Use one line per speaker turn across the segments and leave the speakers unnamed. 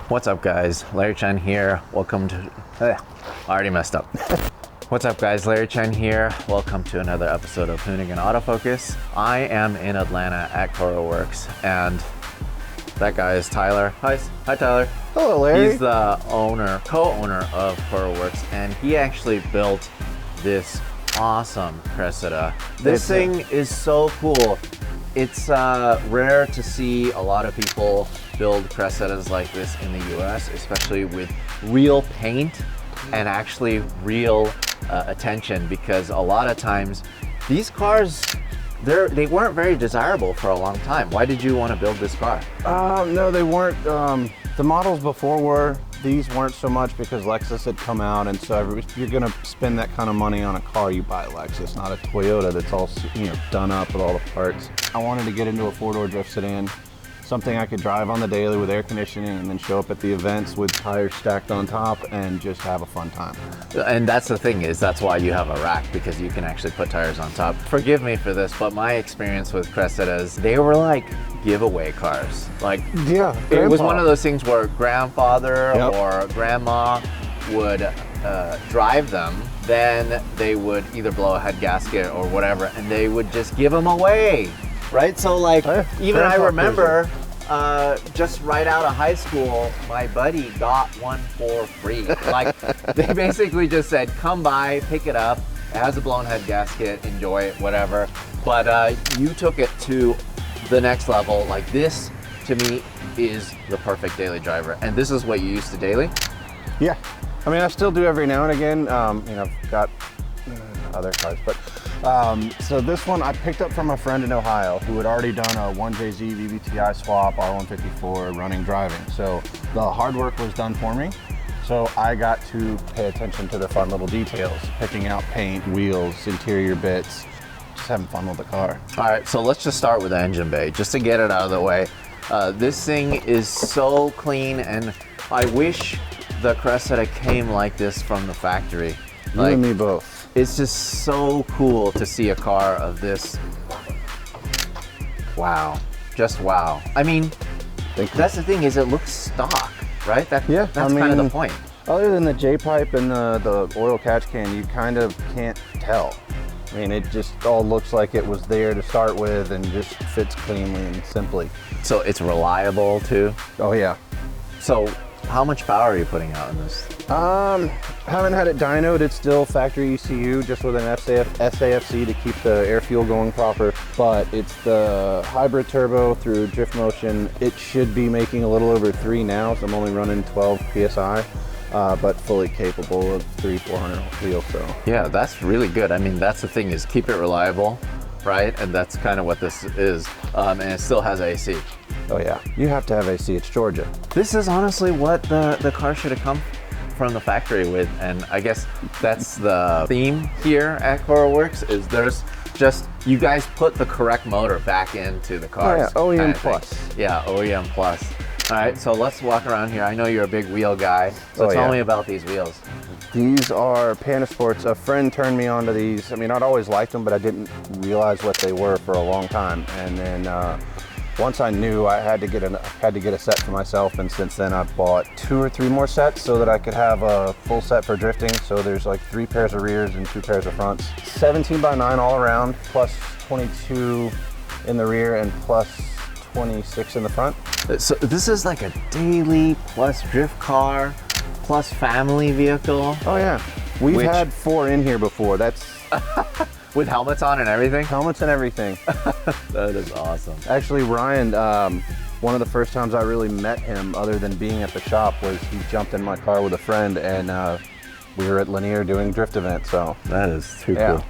What's up guys, Larry Chen here. Welcome to, I already messed up. What's up guys, Larry Chen here. Welcome to another episode of Hoonigan Autofocus. I am in Atlanta at Koru Works and that guy is Tyler. Hi Tyler.
Hello Larry.
He's the co-owner of Koru Works, and he actually built this awesome Cressida. This thing is so cool. It's rare to see a lot of people build Cressidas like this in the US, especially with real paint and actually real attention, because a lot of times these cars, they weren't very desirable for a long time. Why did you want to build this car?
No, they weren't. The models before were, these weren't so much because Lexus had come out, and so if you're gonna spend that kind of money on a car, you buy a Lexus, not a Toyota that's all, you know, done up with all the parts. I wanted to get into a four-door drift sedan, something I could drive on the daily with air conditioning and then show up at the events with tires stacked on top and just have a fun time.
And that's the thing, is that's why you have a rack, because you can actually put tires on top. Forgive me for this, but my experience with Cressidas, they were like giveaway cars. Like,
yeah,
it was one of those things where grandfather or grandma would drive them, then they would either blow a head gasket or whatever, and they would just give them away. Right, so like, even I remember just right out of high school, my buddy got one for free. Like, they basically just said, come by, pick it up, it has a blown head gasket, enjoy it, whatever. But you took it to the next level. Like, this, to me, is the perfect daily driver. And this is what you used to daily?
Yeah, I mean, I still do every now and again. You know, I've got other cars, but so this one I picked up from a friend in Ohio who had already done a 1JZ VVTi swap, R154 running driving. So the hard work was done for me. So I got to pay attention to the fun little details, picking out paint, wheels, interior bits, just having fun with the car.
All right, so let's just start with the engine bay, just to get it out of the way. This thing is so clean, and I wish the Cressida came like this from the factory.
You and me both.
It's just so cool to see a car of this. Wow, just wow. I mean, that's the thing, is it looks stock, right? That's kind of the point.
Other than the J-pipe and the oil catch can, you kind of can't tell. I mean, it just all looks like it was there to start with and just fits cleanly and simply.
So it's reliable too?
Oh yeah.
So how much power are you putting out in this?
Haven't had it dynoed. It's still factory ECU, just with an SAFC to keep the air fuel going proper. But it's the hybrid turbo through drift motion. It should be making a little over 3 now, so I'm only running 12 PSI, but fully capable of 300-400 wheels. So
yeah, that's really good. I mean, that's the thing, is keep it reliable, right? And that's kind of what this is. And it still has AC.
Oh yeah, you have to have AC. It's Georgia.
This is honestly what the car should have come from the factory with, and I guess that's the theme here at Koru Works, is there's just, you guys put the correct motor back into the cars.
Oh yeah, OEM plus.
Yeah, OEM plus. All right, so let's walk around here. I know you're a big wheel guy, so tell me about these wheels.
These are Panasports. A friend turned me on to these. I mean, I'd always liked them, but I didn't realize what they were for a long time. And then once I knew, I had to get a set for myself, and since then I've bought 2 or 3 more sets so that I could have a full set for drifting. So there's like 3 pairs of rears and 2 pairs of fronts. 17x9 all around, plus 22 in the rear and plus 26 in the front.
So this is like a daily plus drift car plus family vehicle.
Oh yeah, we've had 4 in here before. That's
with helmets on and everything?
Helmets and everything.
That is awesome.
Actually, Ryan, one of the first times I really met him, other than being at the shop, was he jumped in my car with a friend, and we were at Lanier doing drift event. So
that is too cool.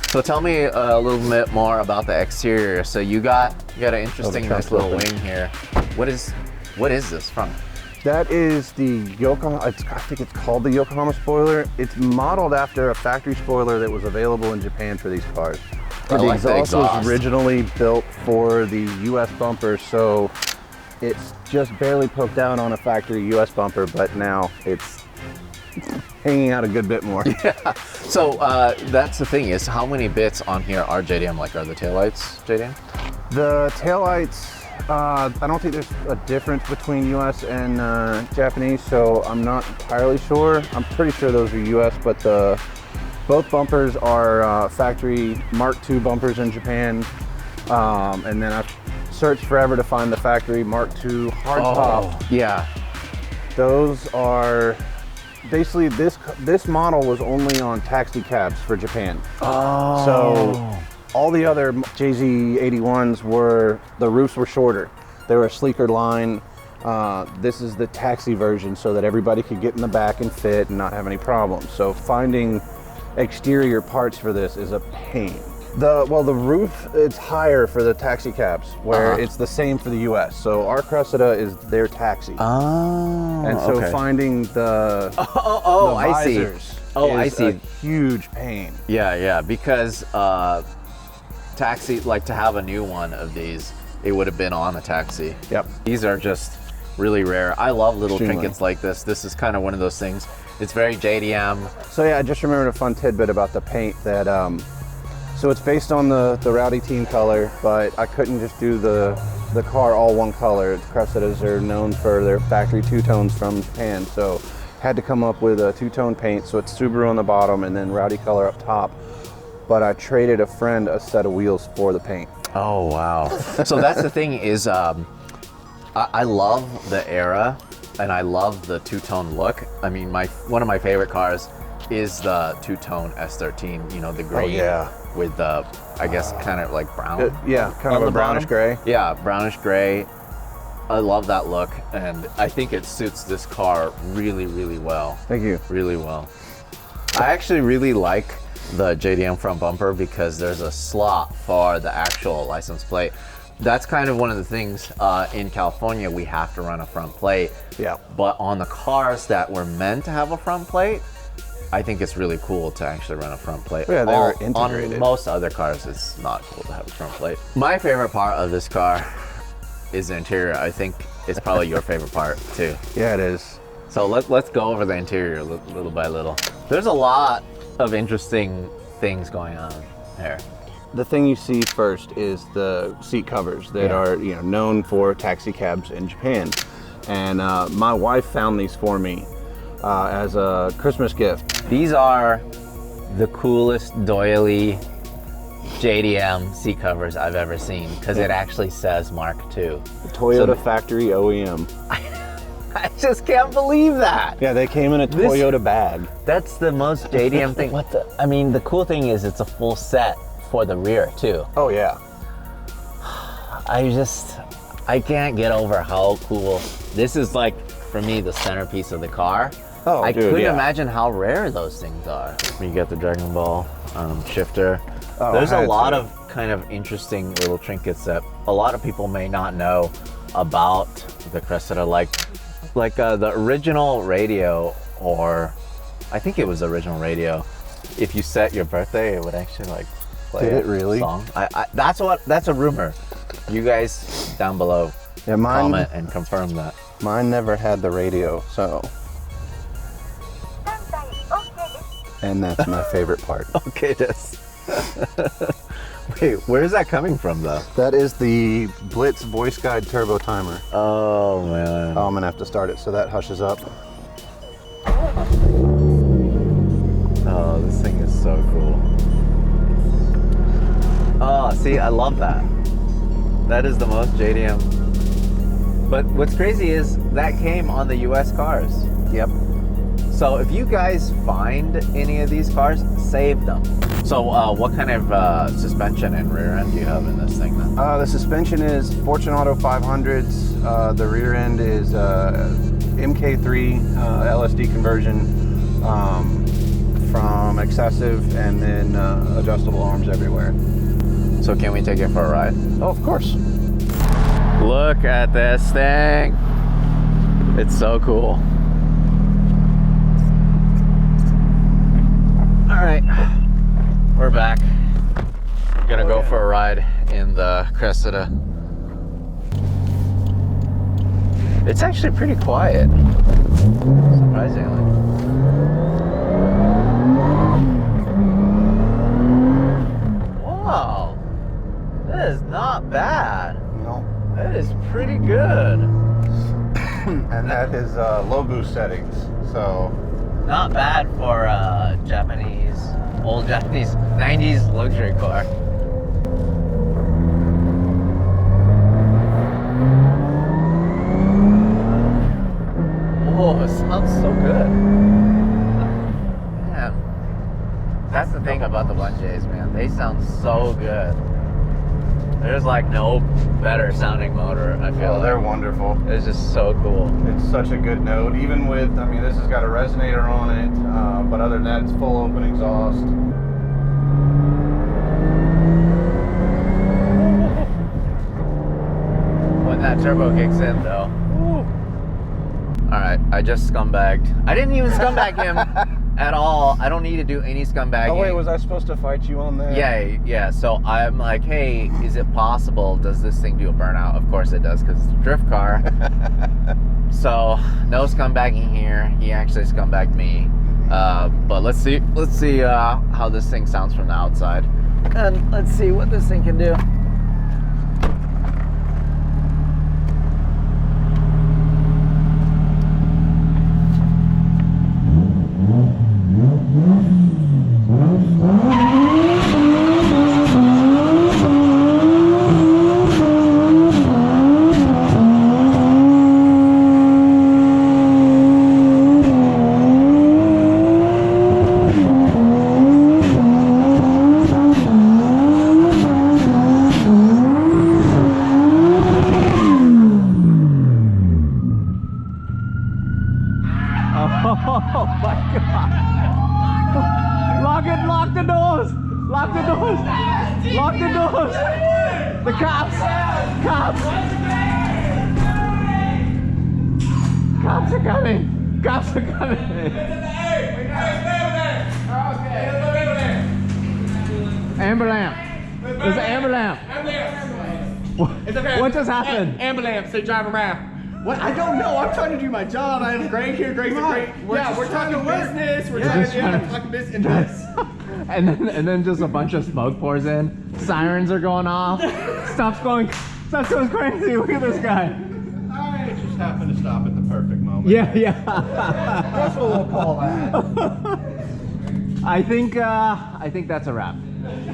So tell me a little bit more about the exterior. So you got an interesting, nice little wing here. What is this from?
That is the Yokohama, I think it's called the Yokohama Spoiler. It's modeled after a factory spoiler that was available in Japan for these cars. The exhaust was originally built for the US bumper, so it's just barely poked out on a factory US bumper, but now it's hanging out a good bit more.
Yeah. So that's the thing, is how many bits on here are JDM? Like, are the taillights JDM?
The taillights, I don't think there's a difference between US and Japanese, so I'm not entirely sure. I'm pretty sure those are US, but both bumpers are factory Mark II bumpers in Japan. And then I've searched forever to find the factory Mark II hardtop.
Yeah.
Those are basically this model was only on taxi cabs for Japan.
Oh.
So all the other JZ81s the roofs were shorter. They were a sleeker line. This is the taxi version so that everybody could get in the back and fit and not have any problems. So finding exterior parts for this is a pain. The roof, it's higher for the taxi cabs, where it's the same for the US. So our Cressida is their taxi.
Oh.
And so finding the visors is a huge pain.
Yeah, because taxi, like to have a new one of these, it would have been on a taxi.
Yep.
These are just really rare. I love little trinkets like this. This is kind of one of those things. It's very JDM.
So yeah, I just remembered a fun tidbit about the paint that, so it's based on the Rowdy team color, but I couldn't just do the car all one color. The Cressidas are known for their factory two-tones from Japan, so had to come up with a two-tone paint. So it's Subaru on the bottom and then Rowdy color up top. But I traded a friend a set of wheels for the paint.
Oh, wow. So that's the thing is, I love the era and I love the two-tone look. I mean, one of my favorite cars is the two-tone S13, you know, the green with the, I guess, kind of like brown.
Kind of a brownish gray.
Yeah, brownish gray. I love that look, and I think it suits this car really, really well.
Thank you.
Really well. I actually really like the JDM front bumper because there's a slot for the actual license plate. That's kind of one of the things in California, we have to run a front plate.
Yeah.
But on the cars that were meant to have a front plate, I think it's really cool to actually run a front plate.
Yeah, they were integrated.
On most other cars, it's not cool to have a front plate. My favorite part of this car is the interior. I think it's probably your favorite part too.
Yeah, it is.
So let's go over the interior little by little. There's a lot of interesting things going on here.
The thing you see first is the seat covers that are known for taxi cabs in Japan. And my wife found these for me as a Christmas gift.
These are the coolest doily JDM seat covers I've ever seen because it actually says Mark II.
The Toyota factory OEM.
I just can't believe that.
Yeah, they came in a Toyota bag.
That's the most JDM thing. I mean, the cool thing is it's a full set for the rear too.
Oh yeah.
I can't get over how cool. This is like, for me, the centerpiece of the car.
Oh,
I
dude,
couldn't imagine how rare those things are. You get the Dragon Ball shifter.
Oh,
there's a lot of kind of interesting little trinkets that a lot of people may not know about the Cressida, like the original radio, or I think it was the original radio. If you set your birthday, it would actually like play a song. That's a rumor. You guys down below comment and confirm that.
Mine never had the radio, so. And that's my favorite part.
Okay, wait, where is that coming from though?
That is the Blitz voice guide turbo timer.
Oh man.
Oh, I'm gonna have to start it so that hushes up.
Oh, this thing is so cool. Oh, see, I love that. That is the most JDM. But what's crazy is that came on the US cars.
Yep.
So if you guys find any of these cars, save them. So what kind of suspension and rear end do you have in this thing then?
The suspension is Fortunato 500s. The rear end is MK3 LSD conversion from excessive, and then adjustable arms everywhere.
So can we take it for a ride?
Oh, of course.
Look at this thing. It's so cool. All right, we're back. Gonna go for a ride in the Cressida. It's actually pretty quiet, surprisingly. Wow, that is not bad.
No.
That is pretty good.
And that is low boost settings. So
Not bad for old Japanese 90s luxury car. Oh, it sounds so good. Man, that's the thing about the 1Js, man. They sound so good. There's like no better sounding motor, I feel like.
they're wonderful.
It's just so cool.
It's such a good note, even with, I mean, this has got a resonator on it, but other than that, it's full open exhaust.
When that turbo kicks in, though. All right, I just scumbagged. I didn't even scumbag him at all. I don't need to do any scumbagging.
Oh wait, was I supposed to fight you on that?
Yeah. So I'm like, hey, is it possible? Does this thing do a burnout? Of course it does, because it's a drift car. So no scumbagging here. He actually scumbagged me. But let's see how this thing sounds from the outside, and let's see what this thing can do. Oh my God! Lock the doors! Lock the doors! Lock the doors! The cops! Cops! Cops are coming! Cops are coming! Ambulance! There's an ambulance! What just happened?
Ambulance, they drive around. What? I don't know. I'm trying to do my job. I have Greg here. Greg's great. We're talking business. We're talking business.
And then just a bunch of smoke pours in. Sirens are going off. Stuff's going crazy. Look at this guy.
I just happened to stop at the perfect moment.
Yeah.
That's what we'll call that.
I think that's a wrap.